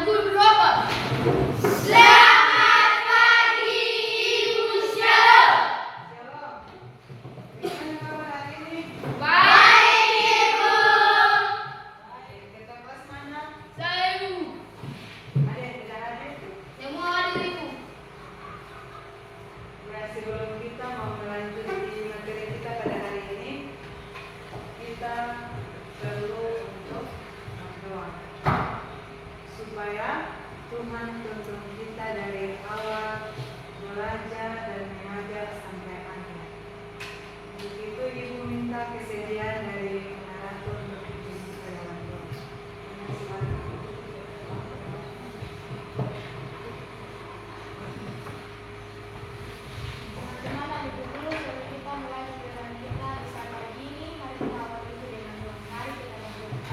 Guru berapa? Selamat pagi Ibu Shalom. Gimana kabar hari ini? Baik Ibu. Baik, kita kelas mana? Saya Ibu. Ada yang tidak hadir? Semua hadir Ibu. Ya, sebelum kita mau melanjutkan materi kita pada hari ini, kita perlu untuk berdoa supaya Tuhan tuntun kita dari awal belajar dan mengajar sampai akhir. Untuk itu Ibu minta kesediaan dari narator untuk dipimpin ke dalam doa. Teman-teman, adik dulu sebelum kita mulai pembelajaran kita di saat pagi ini, mari kita awali itu dengan doa. Mari kita berdoa.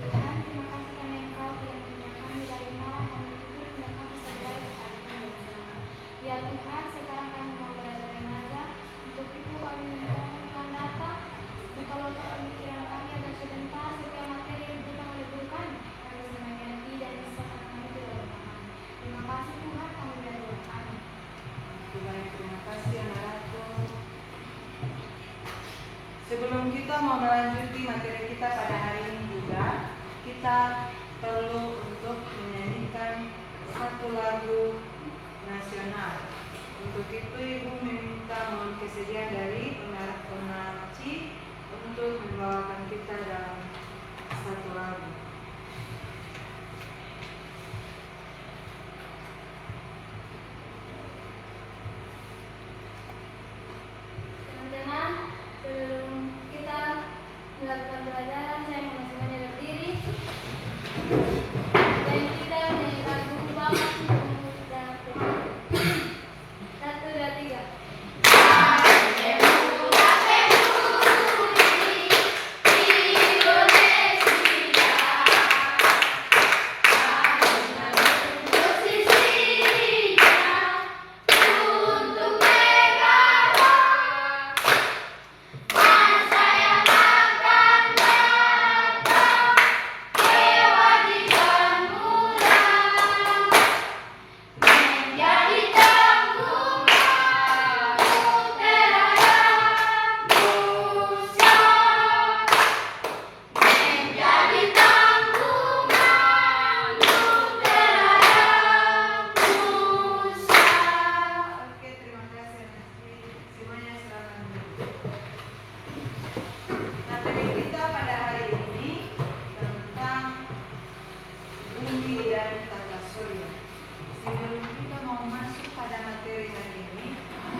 Tuhan, terima kasih karena Engkau telah menunjukkan kami dari malam kami tidur dan kami sadar saat ini dan selama. Ya Tuhan, sekarang kami mau belajar mengajar. Untuk itu kami memohon Tuhan datang. Bukalah pikiran kami agar sebentar setiap materi yang diberikan oleh Guru kami bisa mengerti dan bisa kami tidak paham. Terima kasih Tuhan, kami berdoa. Amin. Baik, terima kasih narator. Sebelum kita mau melanjuti materi kita pada hari ini juga, kita perlu untuk menyanyikan satu lagu nasional. Untuk itu Ibu meminta mohon kesediaan dari pengarci untuk membawakan kita dalam satu lagu. Teman-teman, sebelum kita melakukan pelajaran, saya mau semuanya berdiri dan kita menyanyi lagu Bapa dan Tuhan. 1, 2, 3. Oke, terima kasih Nasti. Semuanya silakan duduk. Materi kita pada hari ini tentang bumi dan tata surya. Sebelum kita mau masuk pada materi hari ini,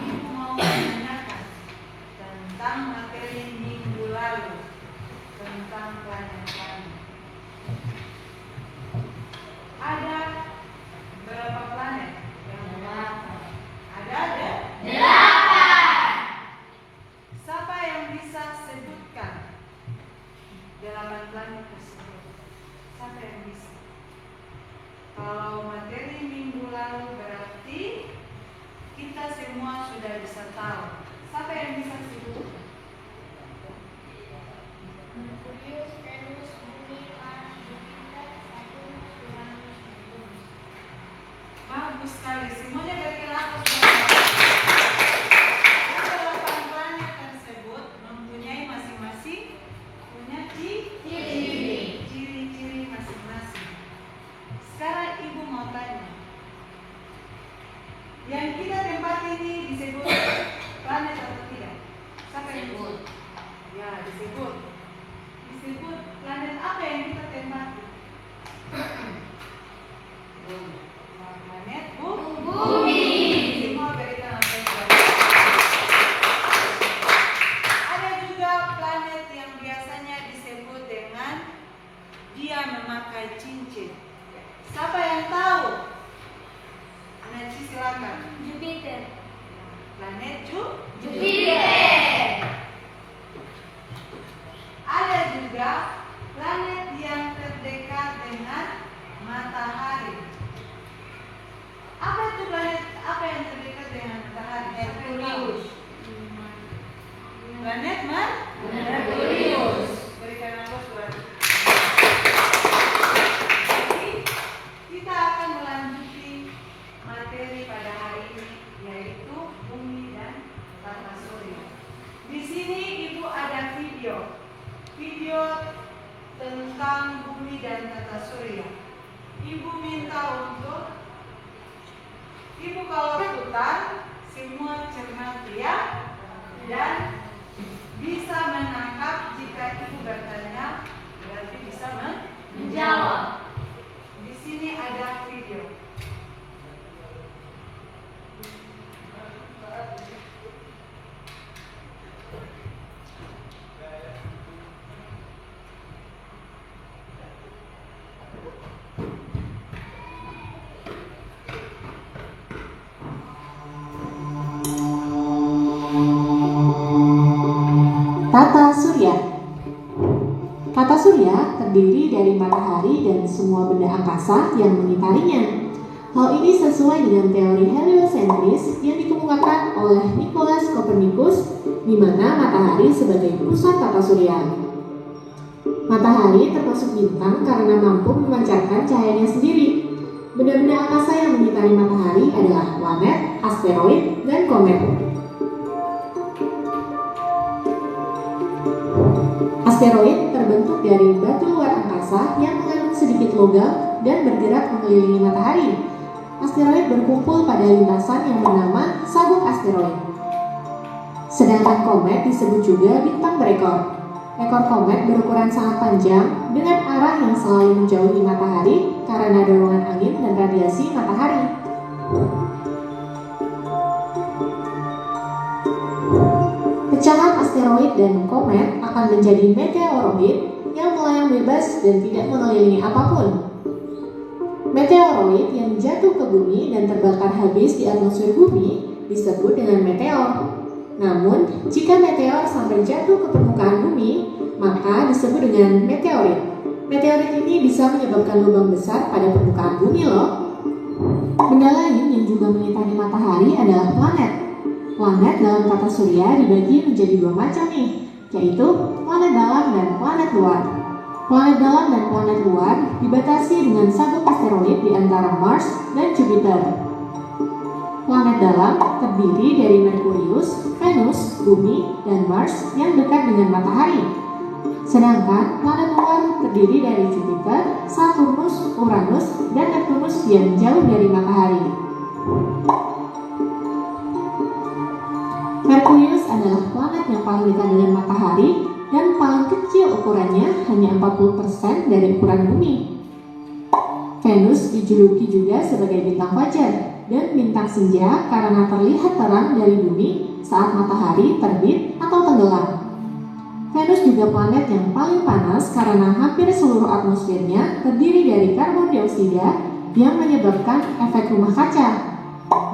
Ibu mau menanyakan tentang materi minggu lalu tentang planet-planet. Ada berapa planet yang ada? Siapa yang bisa sebutkan 8 planet tersebut? Siapa yang bisa? Kalau materi minggu lalu berarti kita semua sudah bisa tahu. Siapa yang bisa sebutkan? Merkurius, Venus, Bumi, Mars, Jupiter, Saturnus, Uranus, Neptunus. Bagus sekali. Semuanya bergerak semua. 8 planet tersebut mempunyai masing-masing punya ciri-ciri masing-masing. Sekarang Ibu mau tanya, yang kita tempati ini disebut planet atau tidak? Siapa yang disebut? Ya, disebut. Disebut planet apa yang kita tempati? Planet Bumi. Semua berikan apresiasi. Ada juga planet yang biasanya disebut dengan dia memakai cincin. Siapa yang tahu? Anaci silakan. Jupiter. Planet Jupiter. Ada juga planet yang terdekat dengan matahari. Apa itu planet? Apa yang terdekat dengan matahari? Merkurius. Planet Merkurius. Berikan aku surat. surya. Ibu minta untuk Ibu kalau putar semua cermat ya, dan bisa menangkap jika Ibu bertanya, berarti bisa Menjawab. Di sini ada video. Tata surya. Tata surya terdiri dari matahari dan semua benda angkasa yang mengitarinya. Hal ini sesuai dengan teori heliosentris yang dikemukakan oleh Nicolaus Copernicus, di mana matahari sebagai pusat tata surya. Matahari termasuk bintang karena mampu memancarkan cahayanya sendiri. Benda-benda angkasa yang mengitari matahari adalah planet, asteroid, dan komet. Asteroid terbentuk dari batu luar angkasa yang mengandung sedikit logam dan bergerak mengelilingi matahari. Asteroid berkumpul pada lintasan yang bernama sabuk asteroid. Sedangkan komet disebut juga bintang berekor. Ekor komet berukuran sangat panjang dengan arah yang selalu menjauhi matahari karena dorongan angin dan radiasi matahari. Pecahan asteroid dan komet akan menjadi meteoroid yang melayang bebas dan tidak mengelilingi apapun. Meteoroid yang jatuh ke bumi dan terbakar habis di atmosfer bumi disebut dengan meteor. Namun, jika meteor sampai jatuh ke permukaan bumi, maka disebut dengan meteorit. Meteorit ini bisa menyebabkan lubang besar pada permukaan bumi loh. Benda lain yang juga mengitari matahari adalah planet. Planet dalam tata surya dibagi menjadi dua macam nih, yaitu planet dalam dan planet luar. Planet dalam dan planet luar dibatasi dengan sabuk asteroid di antara Mars dan Jupiter. Planet dalam terdiri dari Merkurius, Venus, Bumi, dan Mars yang dekat dengan matahari. Sedangkan planet luar terdiri dari Jupiter, Saturnus, Uranus, dan Neptunus yang jauh dari matahari. Merkurius adalah planet yang paling dekat dengan matahari dan paling kecil ukurannya, hanya 40% dari ukuran bumi. Venus dijuluki juga sebagai bintang fajar dan bintang senja karena terlihat terang dari bumi saat matahari terbit atau tenggelam. Venus juga planet yang paling panas karena hampir seluruh atmosfernya terdiri dari karbon dioksida yang menyebabkan efek rumah kaca.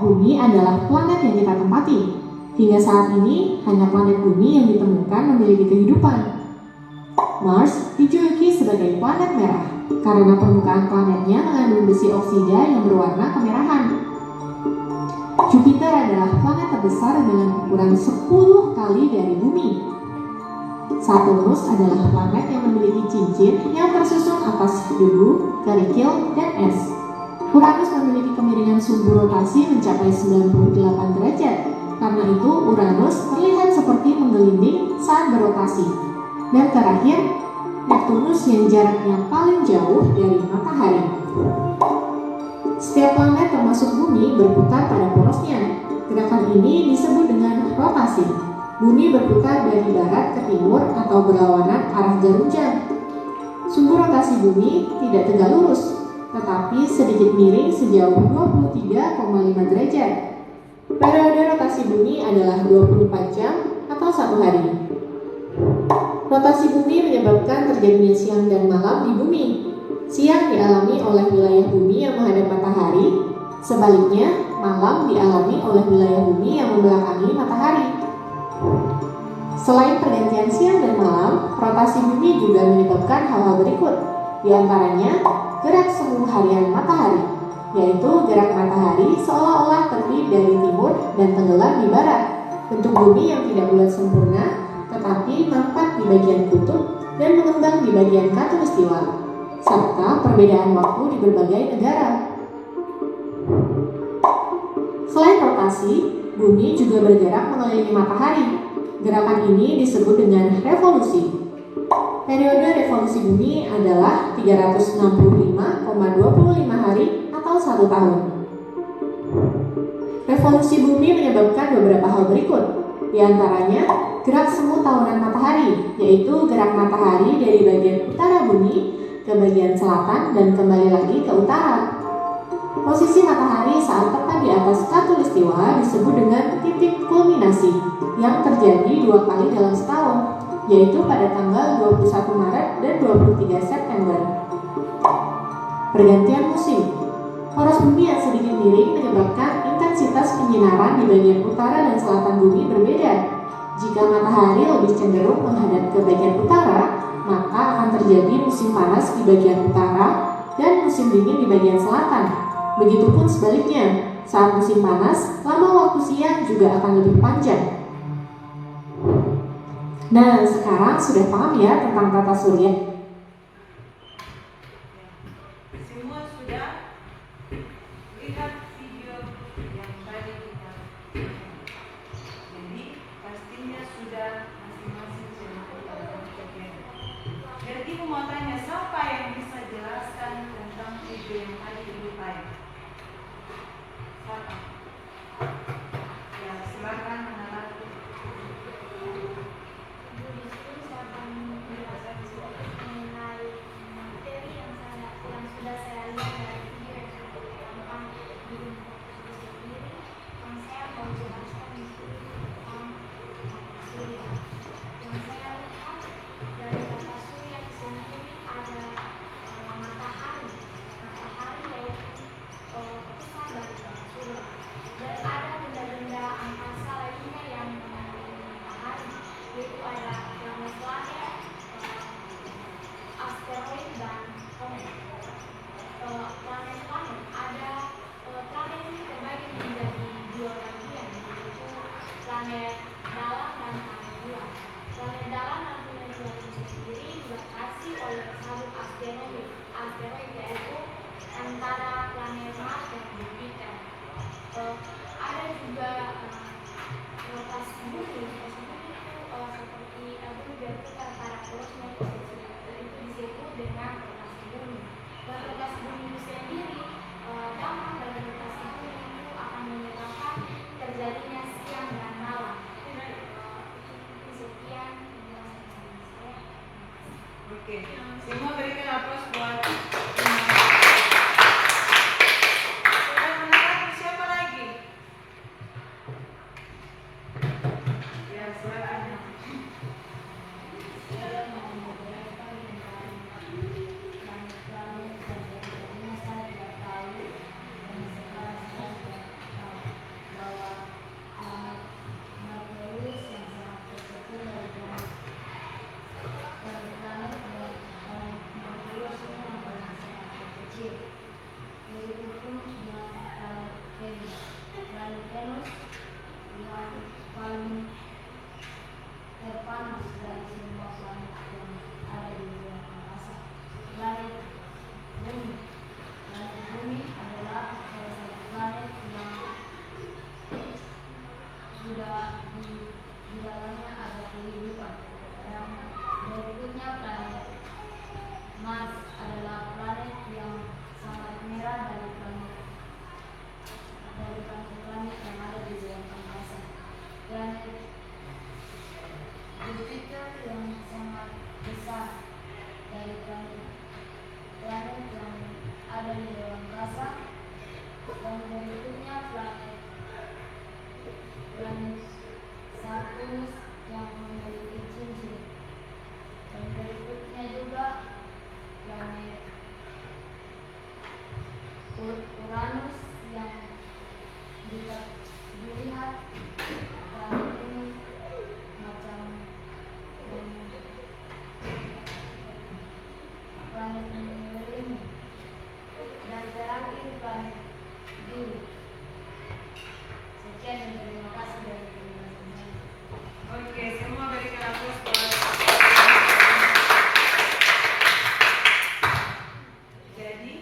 Bumi adalah planet yang kita tempati. Hingga saat ini, hanya planet bumi yang ditemukan memiliki kehidupan. Mars dijuluki sebagai planet merah karena permukaan planetnya mengandung besi oksida yang berwarna kemerahan. Jupiter adalah planet terbesar dengan ukuran 10 kali dari bumi. Saturnus adalah planet yang memiliki cincin yang tersusun atas debu, kerikil, dan es. Uranus memiliki kemiringan sumbu rotasi mencapai 98 derajat. Karena itu, Uranus terlihat seperti menggelinding saat berotasi. Dan terakhir, Neptunus yang jaraknya paling jauh dari matahari. Setiap planet termasuk bumi berputar pada porosnya. Gerakan ini disebut dengan rotasi. Bumi berputar dari barat ke timur atau berlawanan arah jarum jam. Sumbu rotasi bumi tidak tegak lurus, tetapi sedikit miring sejauh 23,5 derajat. Periode rotasi bumi adalah 24 jam atau 1 hari. Rotasi bumi menyebabkan terjadinya siang dan malam di bumi. Siang dialami oleh wilayah bumi yang menghadap matahari, sebaliknya malam dialami oleh wilayah bumi yang membelakangi matahari. Selain pergantian siang dan malam, rotasi bumi juga menyebabkan hal-hal berikut, di antaranya gerak semu harian matahari, yaitu gerak matahari seolah-olah terbit dari timur dan tenggelam di barat. Bentuk bumi yang tidak bulat sempurna, tetapi nampak di bagian kutub dan mengembang di bagian khatulistiwa, serta perbedaan waktu di berbagai negara. Selain rotasi, bumi juga bergerak mengelilingi matahari. Gerakan ini disebut dengan revolusi. Periode revolusi bumi adalah 365,25 hari atau 1 tahun. Revolusi bumi menyebabkan beberapa hal berikut. Di antaranya, gerak semu tahunan matahari, yaitu gerak matahari dari bagian utara bumi ke bagian selatan dan kembali lagi ke utara. Posisi matahari saat tepat di atas khatulistiwa disebut dengan titik kulminasi yang terjadi 2 kali dalam setahun, yaitu pada tanggal 21 Maret dan 23 September. Pergantian musim. Poros bumi yang sedikit miring menyebabkan intensitas penyinaran di bagian utara dan selatan bumi berbeda. Jika matahari lebih cenderung menghadap ke bagian utara, maka akan terjadi musim panas di bagian utara dan musim dingin di bagian selatan. Begitupun sebaliknya, saat musim panas, lama waktu siang juga akan lebih panjang. Nah, sekarang sudah paham ya tentang tata surya? Semua sudah lihat video yang tadi kita tonton. Jadi pastinya sudah masing-masing dalam bagian. Jadi mau tanya siapa yang bisa jelaskan tentang video yang tadi dilupain? Siapa? Ya, silakan mengenalkan. Oke, semua berikan aplaus buat sudah mendengar. Siapa lagi? Ya, silakan. Oke, semua berikan aplaus buat. Jadi,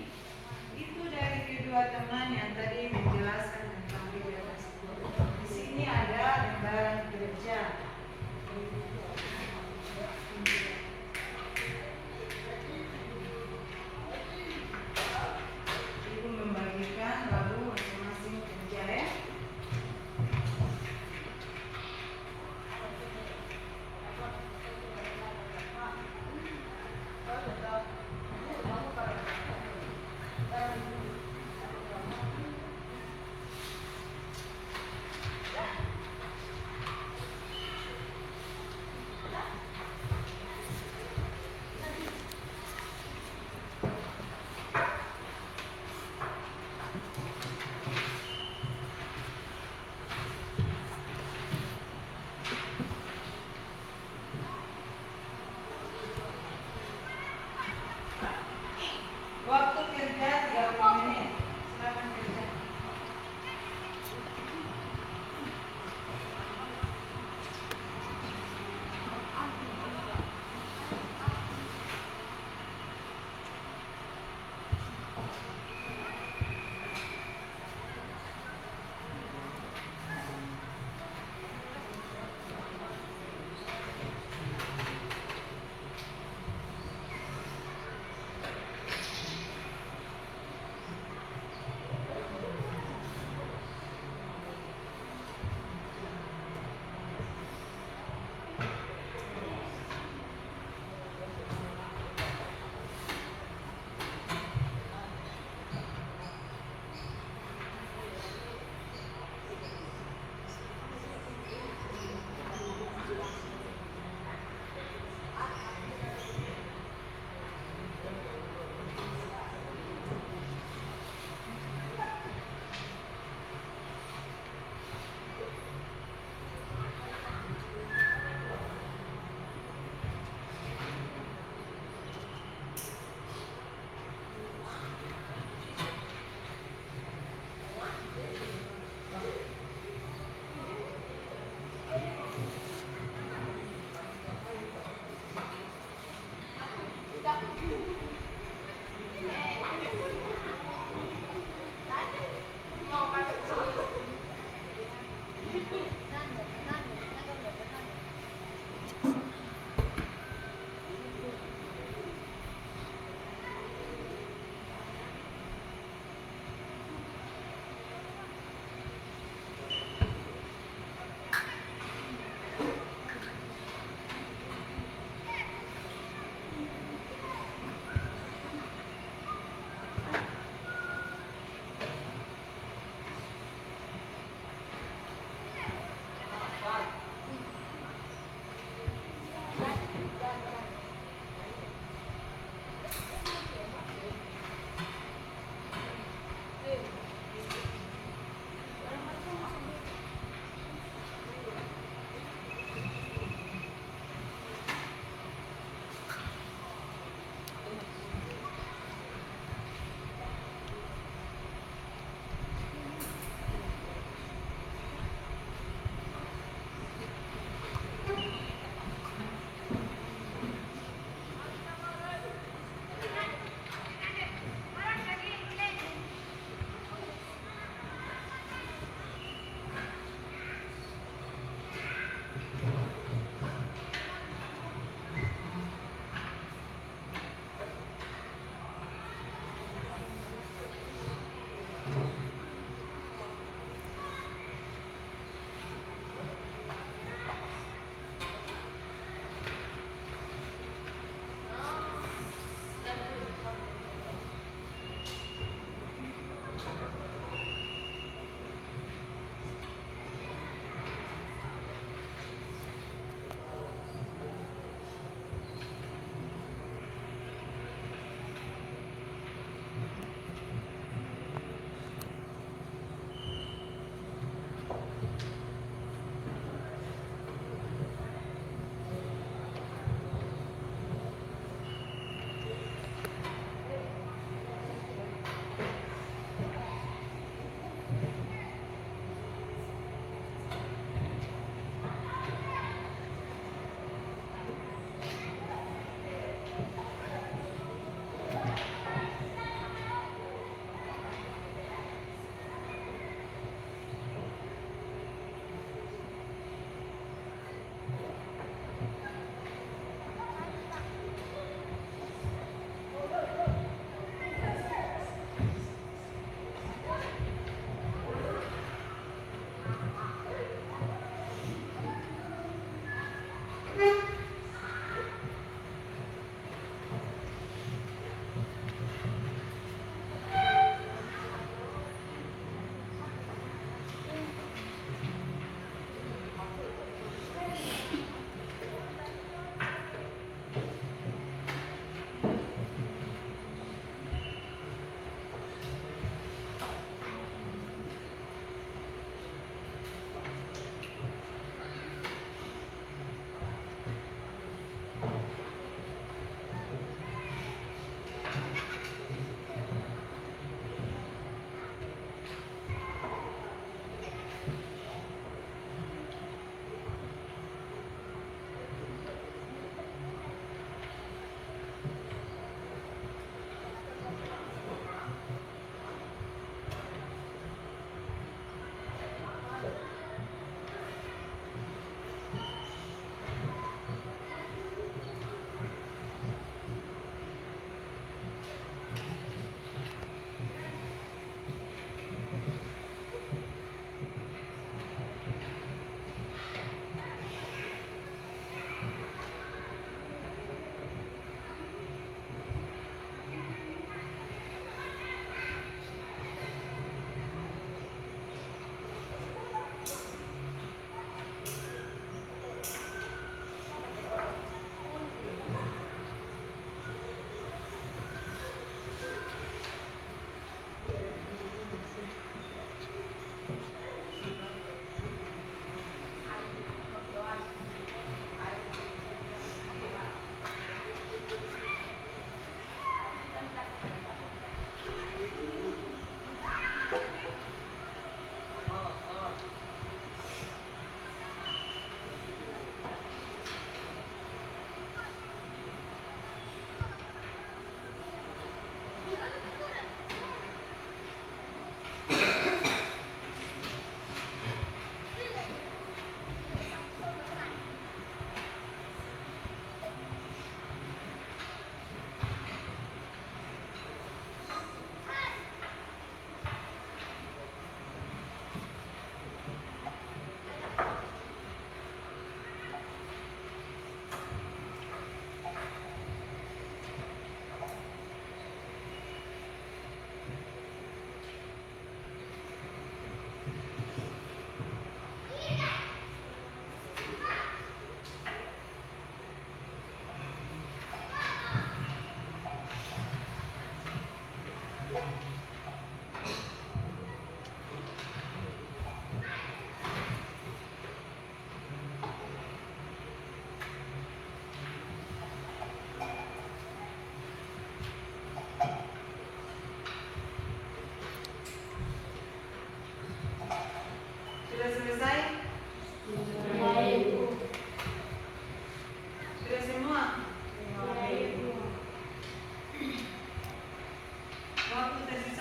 itu dari kedua teman yang tadi menjelaskan tentang video tersebut. Di sini ada lembaran kerja.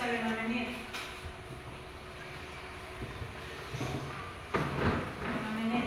5 menit. 5 menit.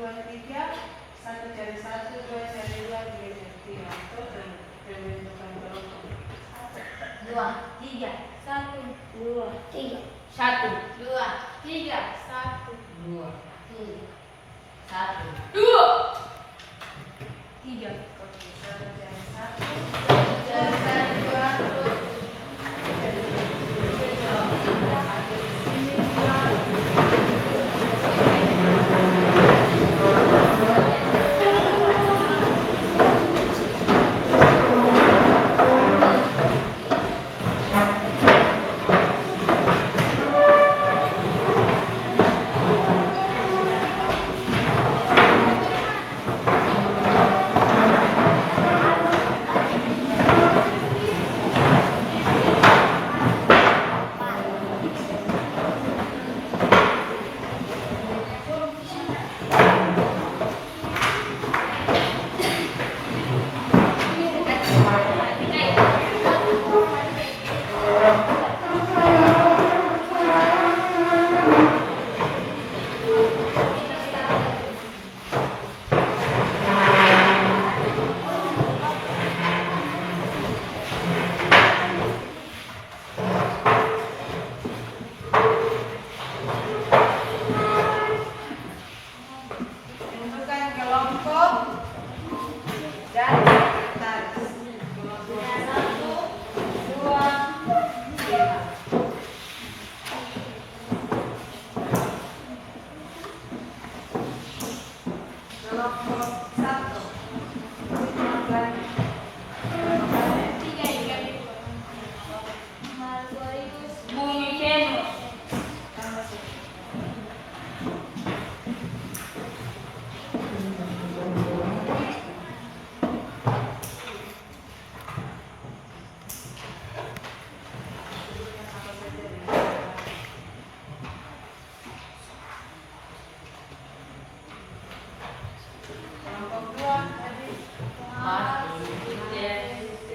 2, 3, 1 cari 1, 2 cari 2, 3 cari 3. Itu pembentukan kelompok. 2, 3, 1, 2, 3, 1, 2, 3, 1, 2, 3, 1, 2, 3. Oke, 1 cari 1, 2 cari 2,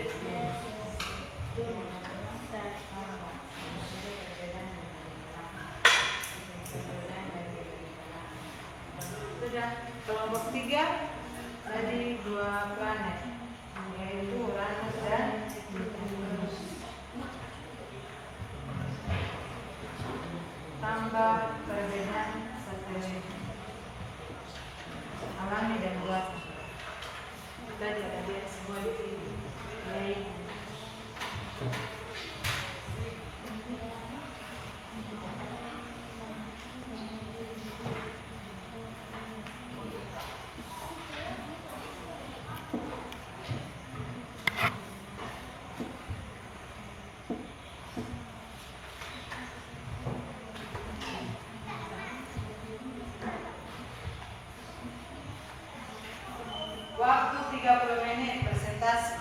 terus cari 3 tadi 2 planet, yaitu Uranus dan Neptunus. Tambah perbedaan satelit alami dan buatan. Tadi ada lihat semua di sini. Baik. Waktu 30 menit presentasi.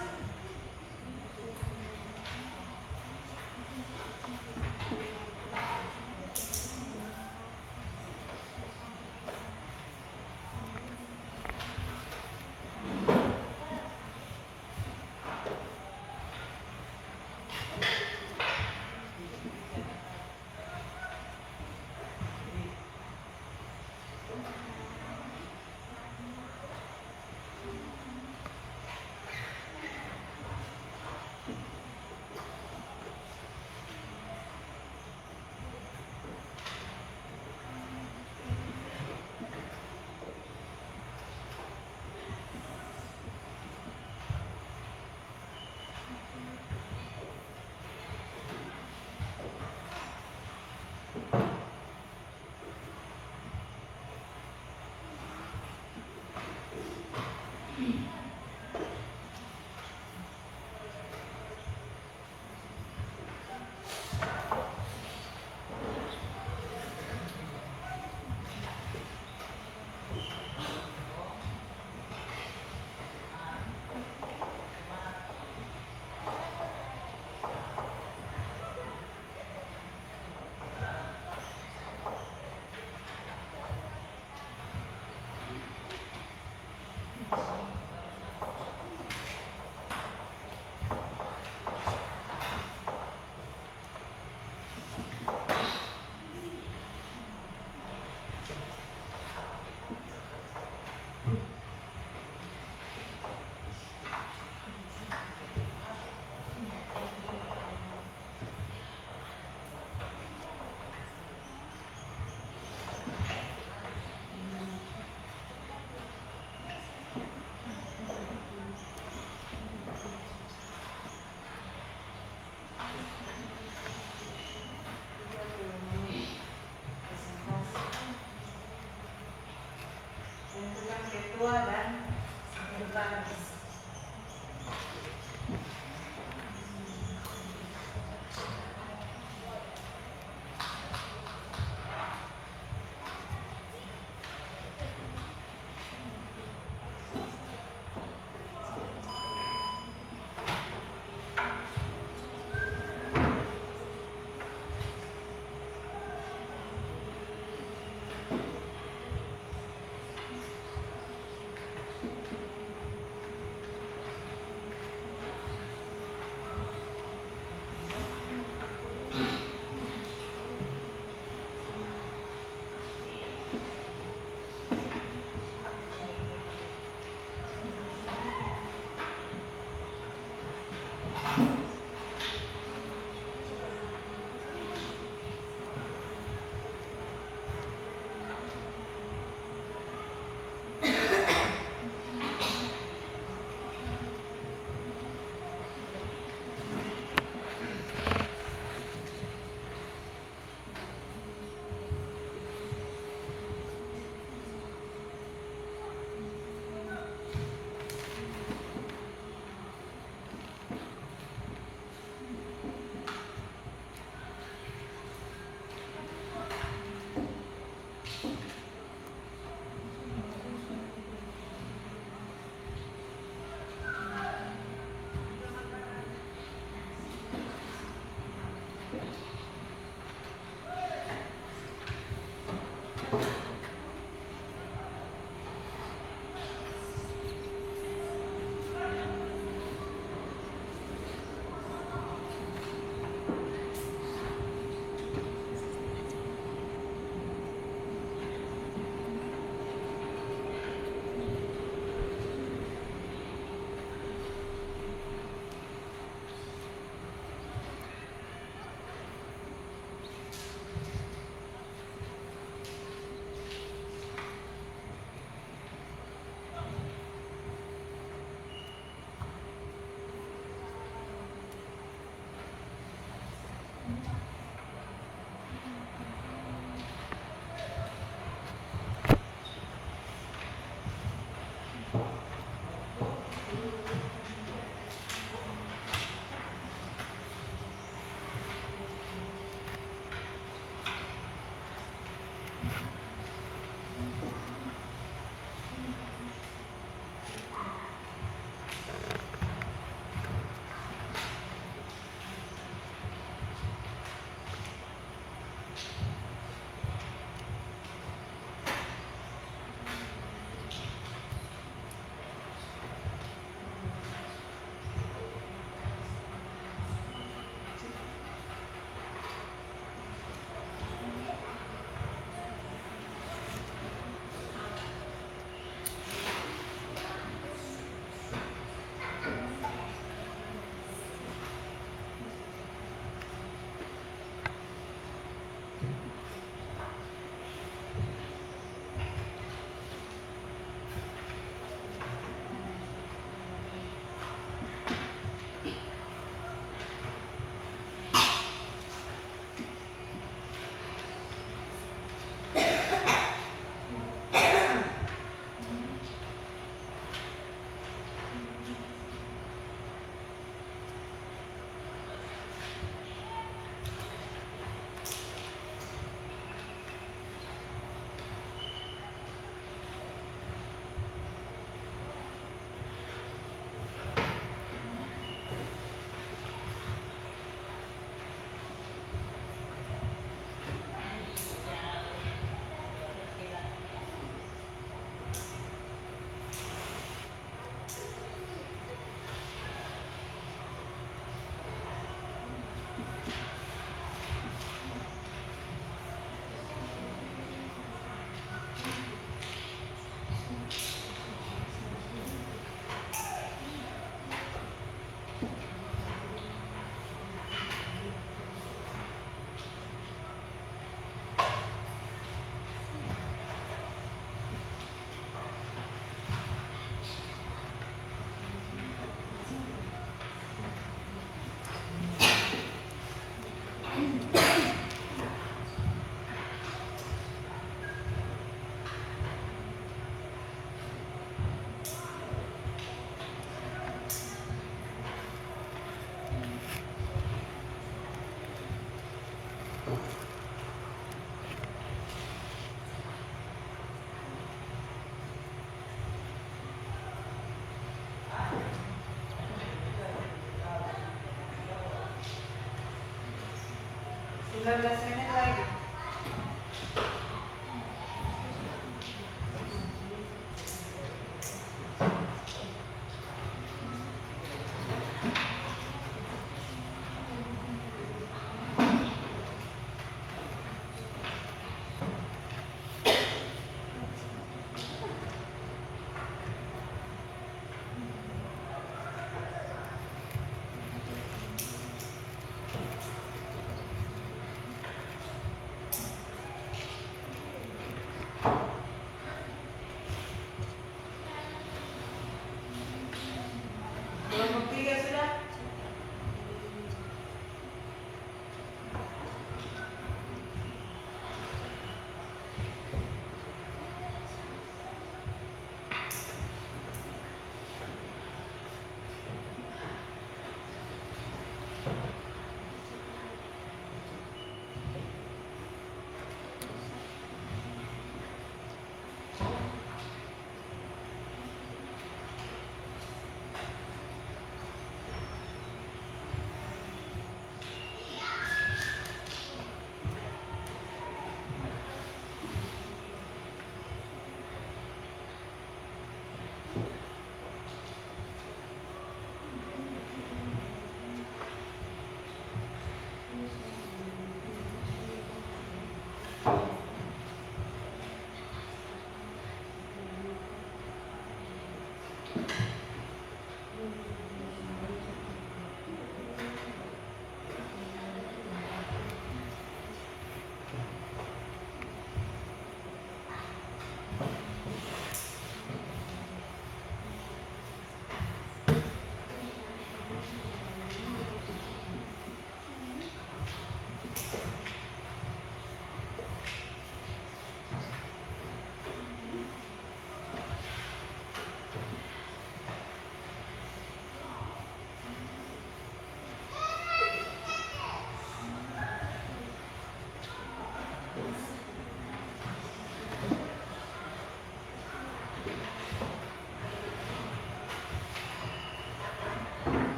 19 menit lagi.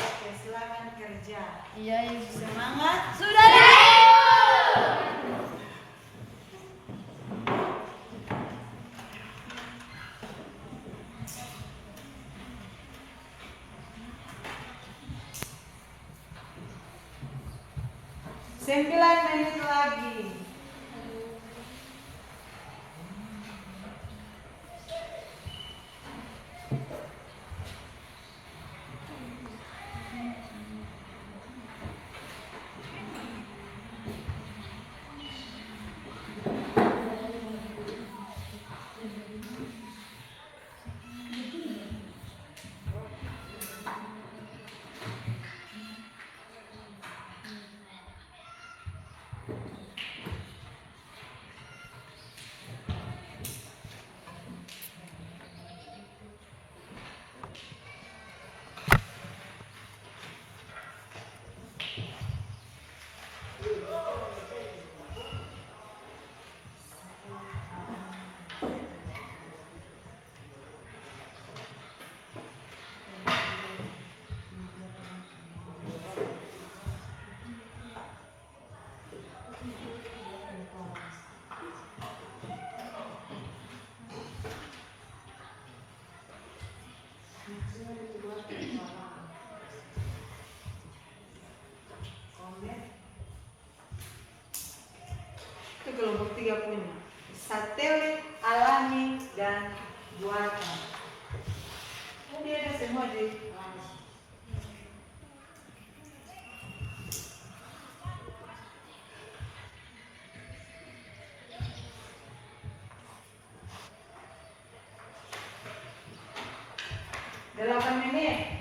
Oke, silakan kerja. Iya, Ibu. Semangat. Sudah deh, Ibu. Sembilan menit lagi. Itu kelompok 3 punya. Satelit, alami, dan buatan. Oh, dia ada semua di delapan menit.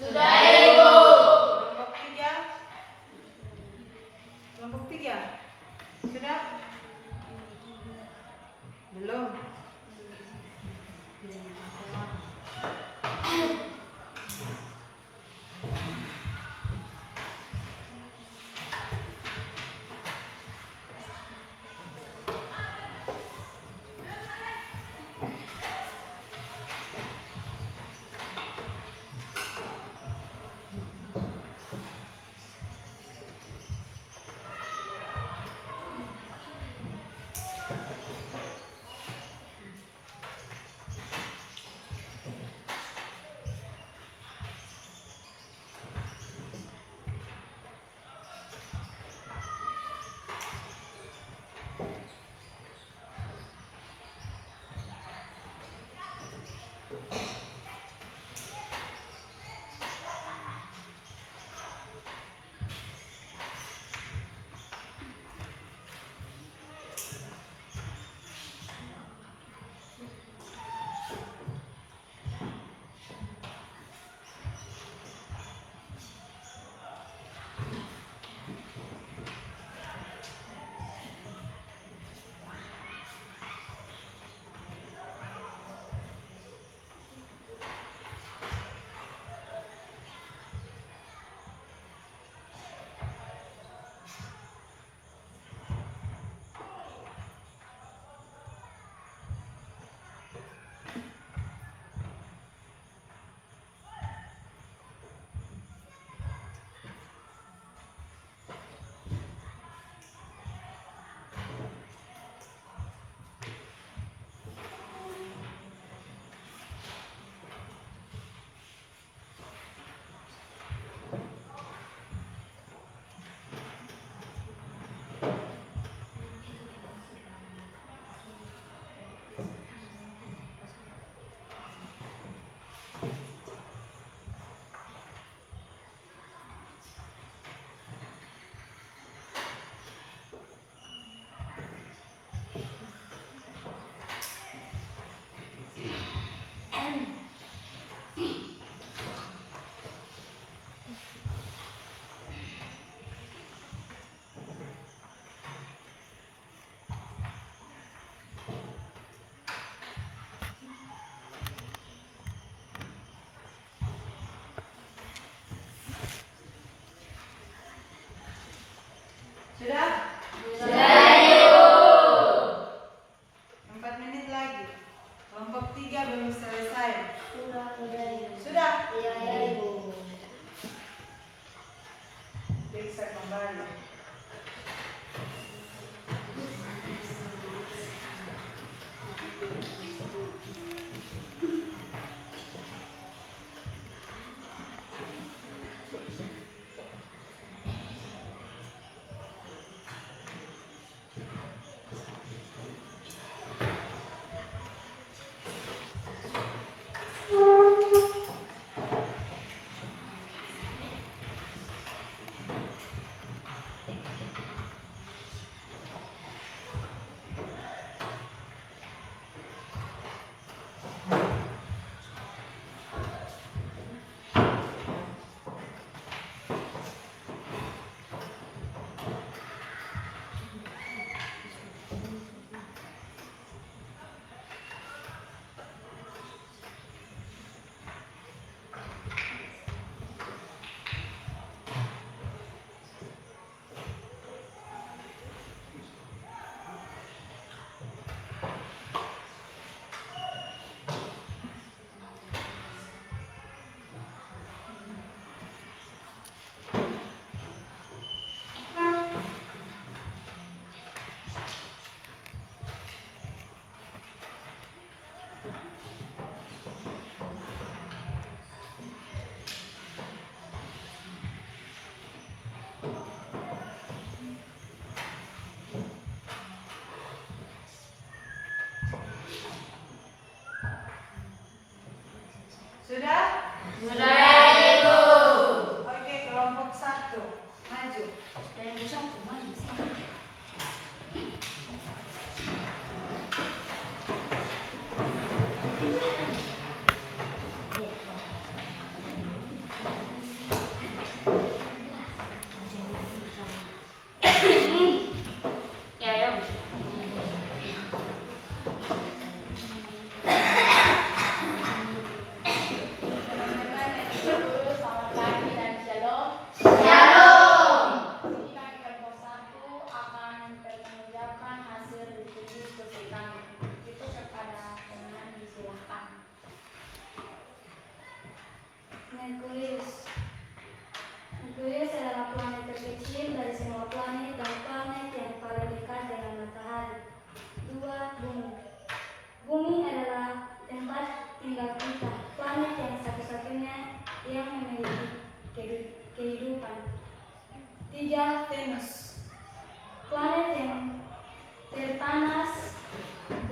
Sudah, Ibu. Kelompok 3. Kelompok 3. Sudah? Belum.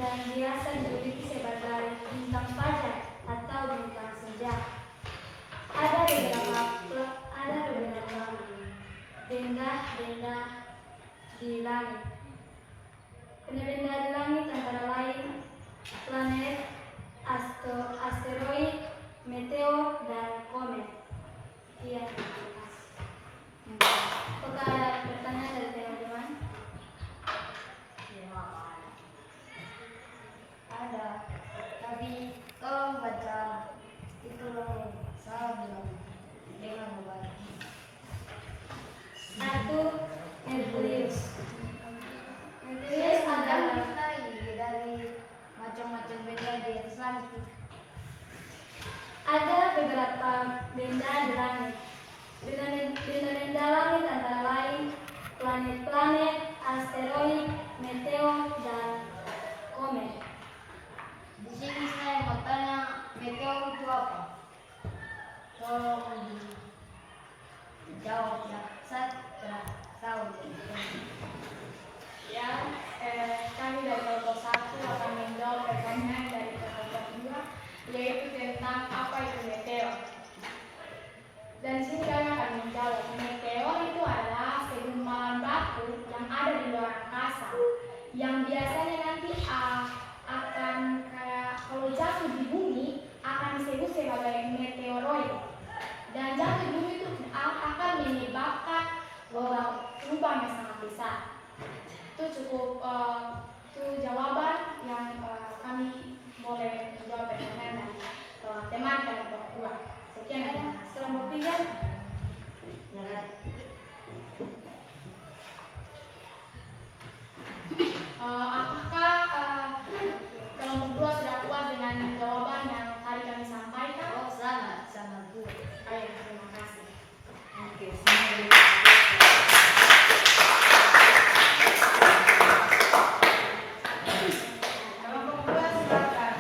yang biasa dijuluki sebagai bintang fajar atau bintang senja. Ada beberapa benda-benda di langit. Benda-benda di langit antara lain planet, asteroid, meteor, dan komet. Iya, terima kasih. Apakah ada pertanyaan dari teman-teman? Ada, tapi tolong baca itu loh, salah bilang dengan membaca. 1. Merkurius. Merkurius ada dari macam-macam benda di atas langit. Ada beberapa benda di langit. Benda-benda langit antara lain planet-planet, asteroid, meteor, dan komet. Di sini saya mau tanya, meteor itu apa? Tolong dijawab ya. Saya tidak tahu. Ya, kami dari kelompok 1 akan menjawab pertanyaan dari kelompok 2, yaitu tentang apa itu meteor. Dan sini kami akan menjawab, meteor itu adalah segumpalan batu yang ada di luar angkasa, yang biasanya nanti akan kayak kalau jatuh di bumi akan disebut sebagai meteoroid. Dan jatuh di bumi itu akan menyebabkan lubang yang sangat besar. Itu cukup itu jawaban yang kami boleh jawab pertanyaan dari teman kelompok 2. Sekian kelompok 3. Apakah kelompok 2 sudah puas dengan jawaban yang tadi kami sampaikan? Oh, sangat good. Baik, terima kasih. Oke, kelompok 2 silakan.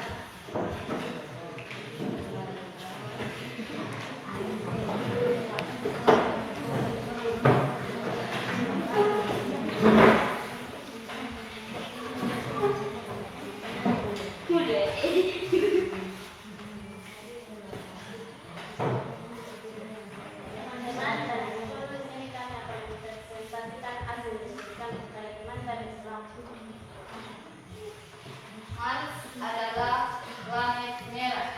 Teman-teman, dari lulus ini kami akan mempresentasikan hasil diskusi dari teman dan Islam. Mars adalah planet merah.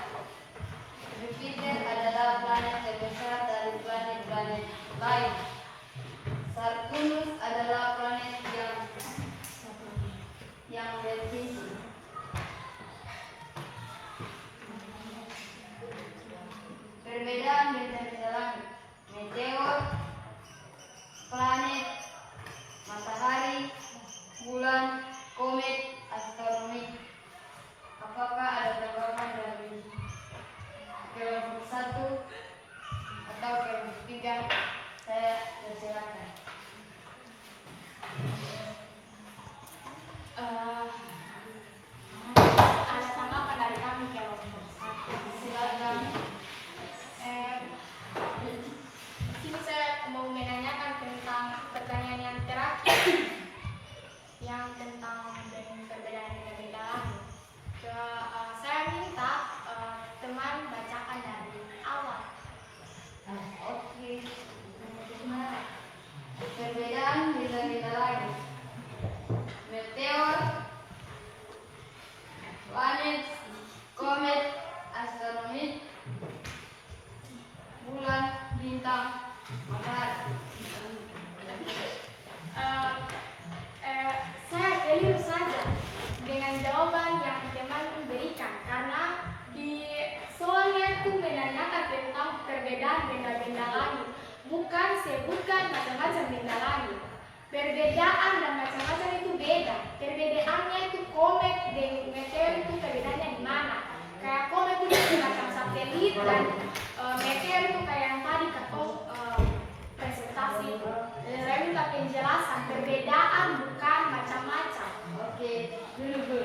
Jupiter adalah planet terbesar dari planet-planet lain. Saturnus adalah planet yang berisi. Perbedaan benda-benda langit: meteor, planet, matahari, bulan, komet, astronomi. Apakah ada tanggapan dari kelompok 1 atau kelompok 3? Saya persilakan. Ada tanggapan dari kami kelompok 1. Silakan. Di sini saya mau menanyakan tentang pertanyaan yang terakhir, yang tentang perbedaan benda-benda langit. Saya minta teman bacakan dari awal. Oke. Perbedaan benda-benda langit: meteor, planet, komet, astronomi, bulan, bintang, matahari. Saya keliru saja dengan jawaban yang teman berikan, karena di soalnya itu menanyakan tentang perbedaan benda-benda langit, bukan sebutkan macam-macam benda langit. Perbedaan dan macam-macam itu beda. Perbedaannya itu komet dan meteor itu perbedaannya di mana? Kayak komet itu semacam satelit dan meteor itu kayak yang tadi kata presentasi. Saya minta penjelasan perbedaan bukan macam-macam. Oke, dulu.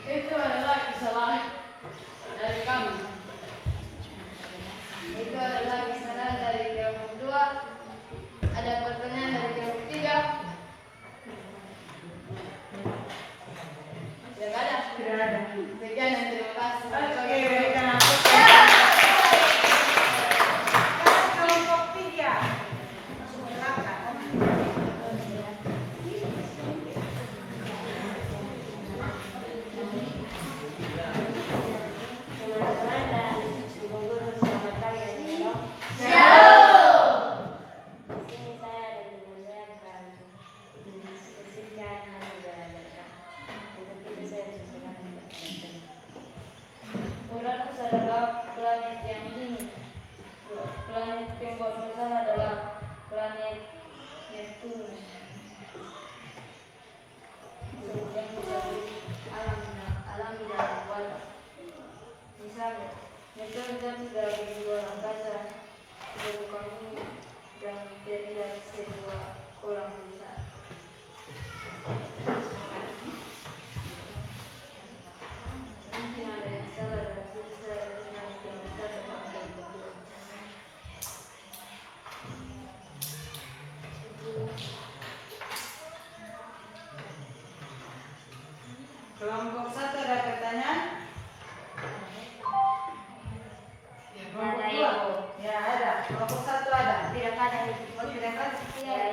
Itu adalah kesalahan dari kami. Itu adalah kesalahan dari kelompok 2. Ada pertanyaan dari kelompok 3.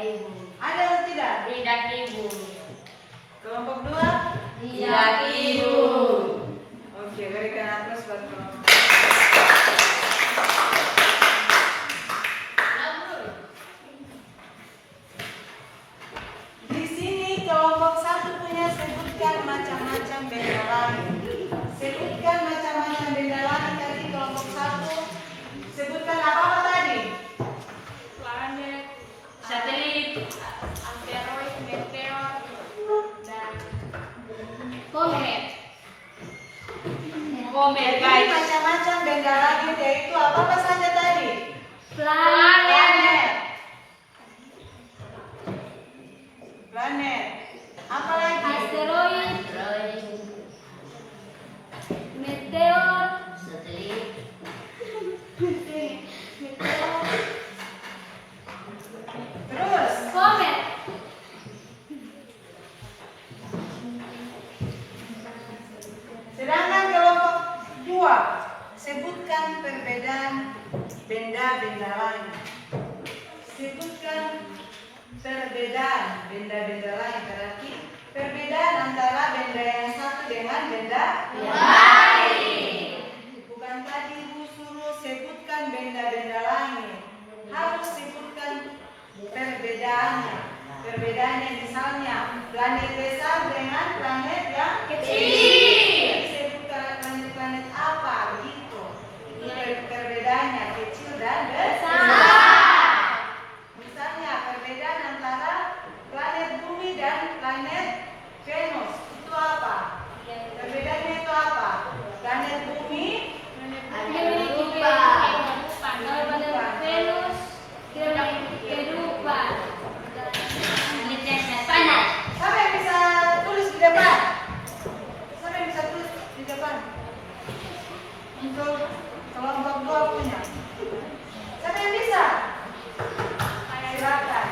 Ibu. Ada atau tidak? Tidak, Ibu. Kelompok 2? Tidak, Ibu. Oke, berikan aplaus buat kelompok. Di sini kelompok 1 punya sebutkan macam-macam benda langit. Sebutkan macam-macam benda langit tadi kelompok 1. Sebutkan apa tadi? Planet, Satelit. asteroid, meteor, dan Komet. Jadi macam-macam benda langit yaitu apa saja tadi? Planet. Planet. Apa lagi? Asteroid. meteor, Satelit. meteor, Terus. komet, Sedangkan kelompok 2 sebutkan perbedaan benda-benda langit. Sebutkan perbedaan benda-benda langit. Berarti perbedaan antara benda yang satu dengan benda yang lain. Bukan tadi Ibu suruh sebutkan benda-benda langit. Harus sebutkan perbedaannya. Perbedaannya misalnya planet besar dengan planet yang kecil. Sebutkan planet-planet apa begitu. Itu perbedaannya kecil dan besar. Misalnya perbedaan antara planet Bumi dan planet Venus itu apa? Perbedaannya itu apa? Planet Bumi Ada kehidupan. kalau pada Venus tidak memiliki kehidupan. Planet yang panas. Siapa yang bisa tulis di depan? Siapa yang bisa tulis di depan? Untuk kelompok 2 punya. Siapa yang bisa? Silakan.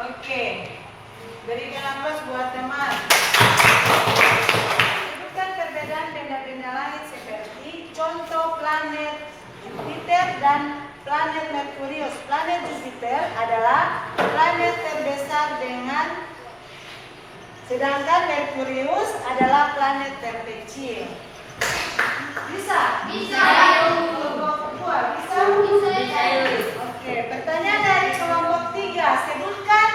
Oke, berikan aplaus buat teman. Sebutkan perbedaan benda-benda langit seperti contoh planet Jupiter dan planet Merkurius. Planet Jupiter adalah planet terbesar sedangkan Merkurius adalah planet terkecil. Bisa? Bisa. Kelompok 2 bisa? Bisa. Oke, pertanyaan dari kelompok 3. Sebutkan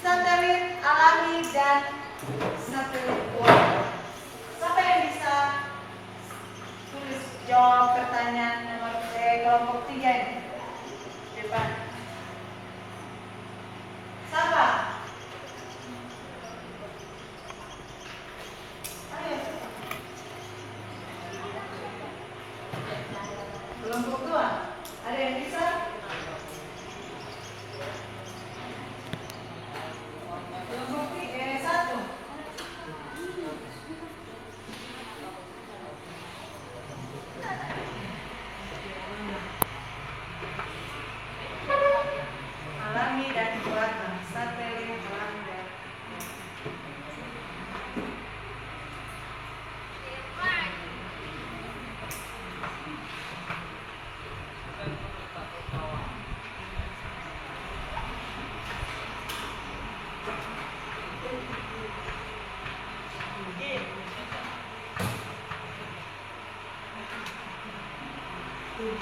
satelit alami dan satelit buatan. Siapa yang bisa tulis jawab pertanyaan nomor kelompok 3 ini? Depan. Siapa? Ayo. Ya.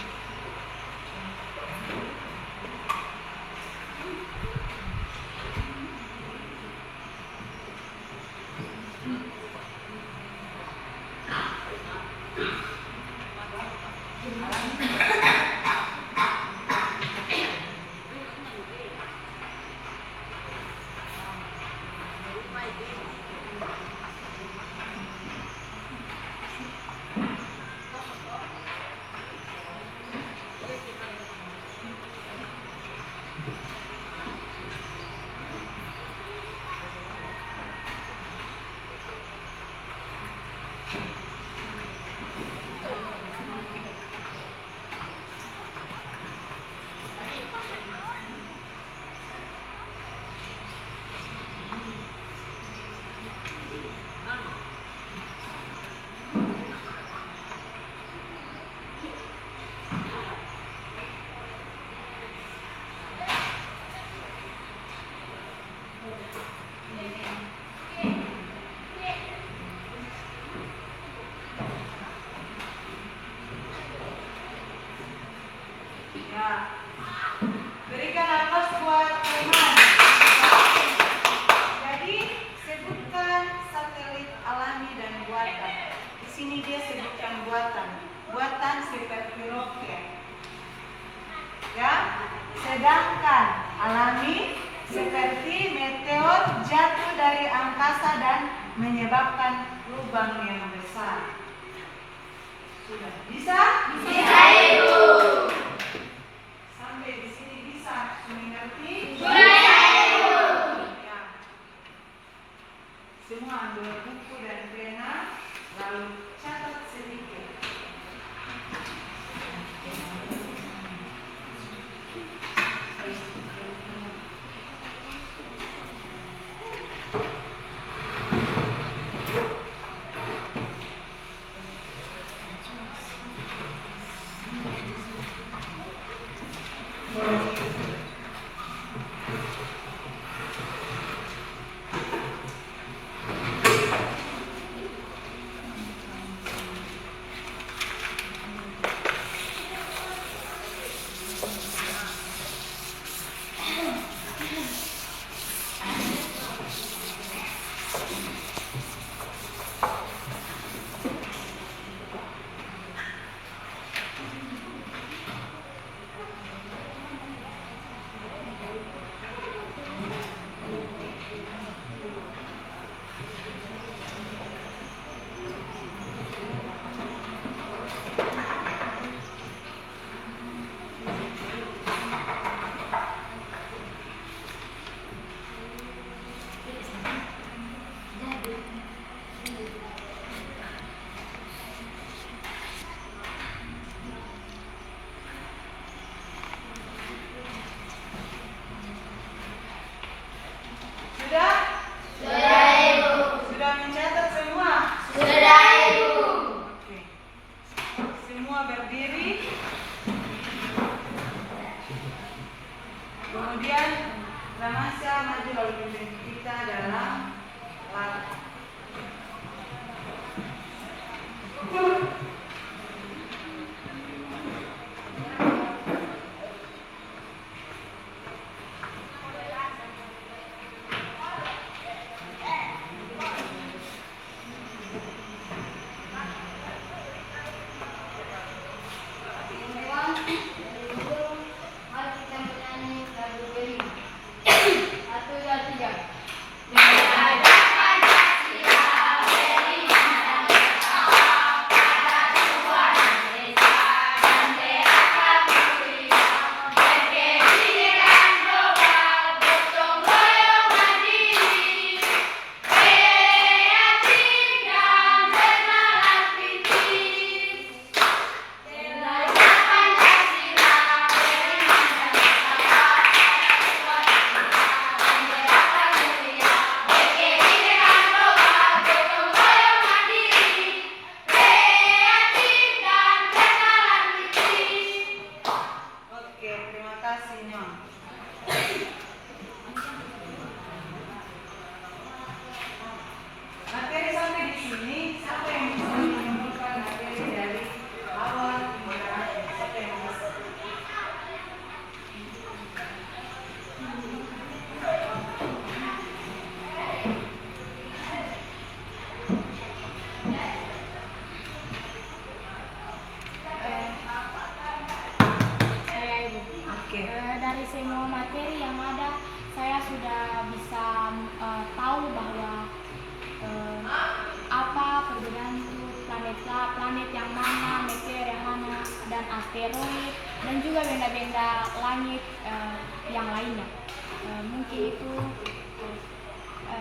Berikan nafas buat teman. Jadi sebutkan satelit alami dan buatan. Di sini dia sebutkan buatan. Buatan seperti roket. Ya. Sedangkan alami seperti meteor jatuh dari angkasa dan menyebabkan lubang yang besar. Sudah bisa? Bisa, Ibu. Sampai di sini bisa mengerti? Sudah, Ibu. Ya. Semua ambil buku dan pena, lalu catat sedikit. Sudah? Sudah, Ibu. Sudah mencatat semua? Sudah, Ibu. Oke. Semua berdiri. Kemudian Ramasya maju lalu pimpin kita dalam latihan. Semua, Ibu, mari kita menyanyi lagu ini. 1, 2, 3. Negara Pancasila berdiri pada planet yang mana, meteor yang mana, dan asteroid, dan juga benda-benda langit yang lainnya. Mungkin itu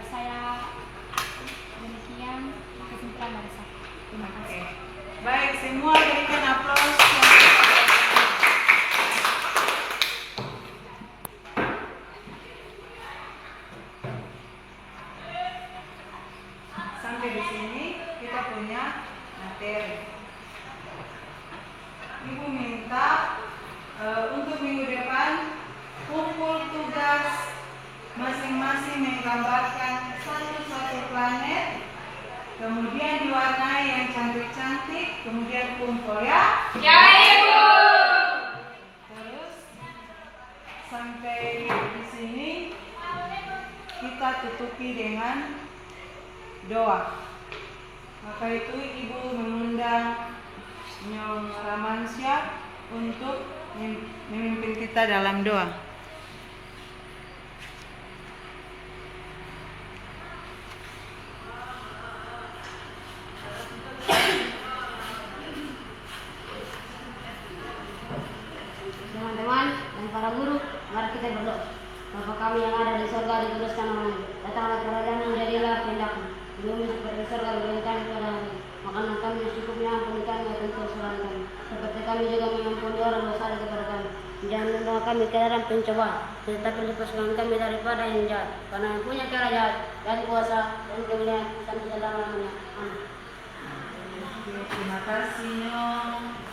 saya demikian kesimpulan dari saya. Terima kasih. Baik, semua berikan aplaus. Sampai di sini kita punya materi. Ibu minta untuk minggu depan kumpul tugas masing-masing menggambarkan satu-satu planet, kemudian diwarnai yang cantik-cantik, kemudian kumpul ya. Ya Ibu. Terus sampai di sini kita tutupi dengan doa. Maka itu Ibu mengundang Nyong Ramansyah untuk memimpin kita dalam doa. Teman-teman dan para guru, mari kita berdoa. Bapa kami yang ada di surga, dikuduskan namamu. Datanglah kerajaanmu, jadilah kehendakmu di bumi seperti di surga. Berikan kami pada hari ini makanan kami yang secukupnya, ampuni kami akan kesalahan kami, seperti kami juga mengampuni orang bersalah kepada kami. Jangan membawa kami ke dalam pencobaan, tetapi lepaskan kami daripada yang jahat. Karena yang punya kerajaan dan kuasa dan kemuliaan sampai selama-lamanya. Amin. Terima kasih Nyong.